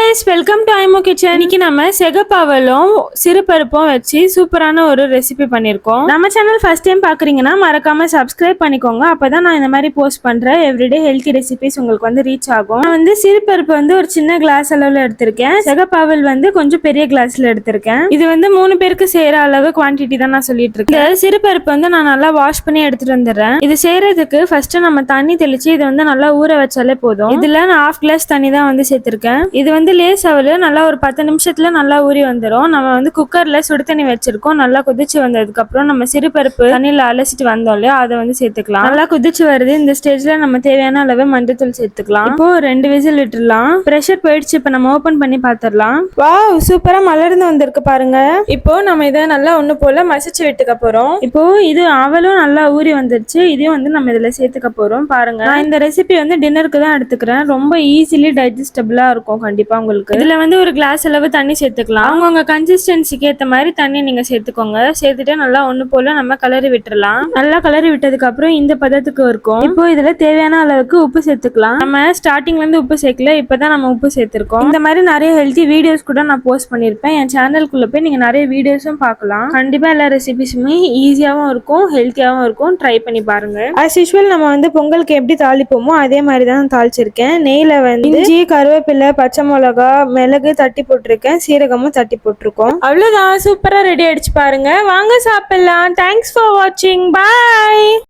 guys, welcome to IMO Kitchen. இன்னைக்கு நம்ம செகப்பாவலும் சிறுபருப்பும் வச்சு சூப்பரான ஒரு ரெசிபி பண்ணிருக்கோம். நம்ம சேனல் ஃபர்ஸ்ட் டைம் பாக்குறீங்கன்னா மறக்காம சப்ஸ்கிரைப் பண்ணிக்கோங்க. அப்பதான் நான் இந்த மாதிரி போஸ்ட் பண்றேன் எவ்ரிடே ஹெல்த்தி ரெசிபிஸ் உங்களுக்கு வந்து ரீச் ஆகும். நான் வந்து சிறுபருப்பு வந்து ஒரு சின்ன கிளாஸ் அளவுல எடுத்திருக்கேன். செகப்பாவல் வந்து கொஞ்சம் பெரிய கிளாஸ்ல எடுத்திருக்கேன். இது வந்து 3 பேருக்கு செய்யற அளவு குவான்டிட்டி தான் நான் சொல்லிட்டு இருக்கேன். இந்த சிறுபருப்பு வந்து நான் நல்லா வாஷ் பண்ணி எடுத்துட்டு வந்துடுறேன். இது செய்யறதுக்கு ஃபர்ஸ்ட் நம்ம தண்ணி தெளிச்சு இது வந்து நல்லா ஊற வச்சாலே போதும். இதுல நான் 1/2 கிளாஸ் தண்ணி தான் வந்து சேர்த்திருக்கேன். இது வந்து லேஸ் அவலு நல்லா ஒரு 10 நிமிஷத்துல நல்லா ஊறி வந்துடும். நம்ம வந்து குக்கர்ல சுடு தண்ணி வச்சிருக்கோம். நல்லா கொதிச்சு வந்ததுக்கு அப்புறம் நம்ம சிறுபருப்பு தண்ணியில அலசிட்டு வந்தோம் இல்லையா, அதை வந்து சேர்த்துக்கலாம். நல்லா கொதிச்சு வருது. இந்த ஸ்டேஜ்ல நம்ம தேவையான அளவு மஞ்சத்தூள் சேர்த்துக்கலாம். இப்போ 2 விசில் விட்டுடலாம். பிரஷர் போயிடுச்சு. இப்ப நம்ம ஓபன் பண்ணி பாத்திரலாம். வாவ், சூப்பரா மலர்ந்து வந்திருக்கு பாருங்க. இப்போ நம்ம இதை நல்லா ஒண்ணு போல மசிச்சு விட்டுக்க போறோம். இப்போ இது அவலும் நல்லா ஊறி வந்துருச்சு. இதையும் வந்து நம்ம இதுல சேர்த்துக்க போறோம். பாருங்க, நான் இந்த ரெசிபி வந்து டின்னருக்கு தான் எடுத்துக்கிறேன். ரொம்ப ஈஸிலி டைஜஸ்டபிளா இருக்கும் கண்டிப்பா உங்களுக்கு. இதுல வந்து ஒரு கிளாஸ் அளவு தண்ணி சேர்த்துக்கலாம். அவங்கவுங்க கன்சிஸ்டன்சிக்கு ஏத்த மாதிரி தண்ணி நீங்க சேர்த்துக்கோங்க. சேர்த்துட்டு நல்லா ஒண்ணு போல நம்ம கலரி விட்டுறலாம். நல்லா கலரி விட்டதுக்கு அப்புறம் இந்த பதத்துக்கு இருக்கும். இப்போ இதுல தேவையான அளவுக்கு உப்பு சேர்த்துக்கலாம். நம்ம ஸ்டார்டிங்ல இருந்து உப்பு சேர்க்கல, இப்பதான் நம்ம உப்பு சேர்த்திருக்கோம். இந்த மாதிரி நிறைய ஹெல்த்தி வீடியோஸ் கூட நான் போஸ்ட் பண்ணிருப்பேன். என் சேனலுக்குள்ள போய் நீங்க நிறைய வீடியோஸும் பார்க்கலாம். கண்டிப்பா எல்லா ரெசிபிஸுமே ஈஸியாவும் இருக்கும், ஹெல்த்தியாவும் இருக்கும். ட்ரை பண்ணி பாருங்க. அஸ் யூஸ்வல் நம்ம வந்து பொங்கலுக்கு எப்படி தாளிப்போமோ அதே மாதிரி தான் தாளிச்சிருக்கேன். நெய்ல வந்து இஞ்சி, கருவேப்பிலை, பச்சை மிளகா, மிளகு தட்டி போட்டிருக்கேன். சீரகமும் தட்டி போட்டிருக்கோம். அவ்வளவுதான், சூப்பரா ரெடி ஆயிடுச்சு பாருங்க. வாங்க சாப்பிடலாம். தேங்க்ஸ் ஃபார் வாட்சிங். பாய்.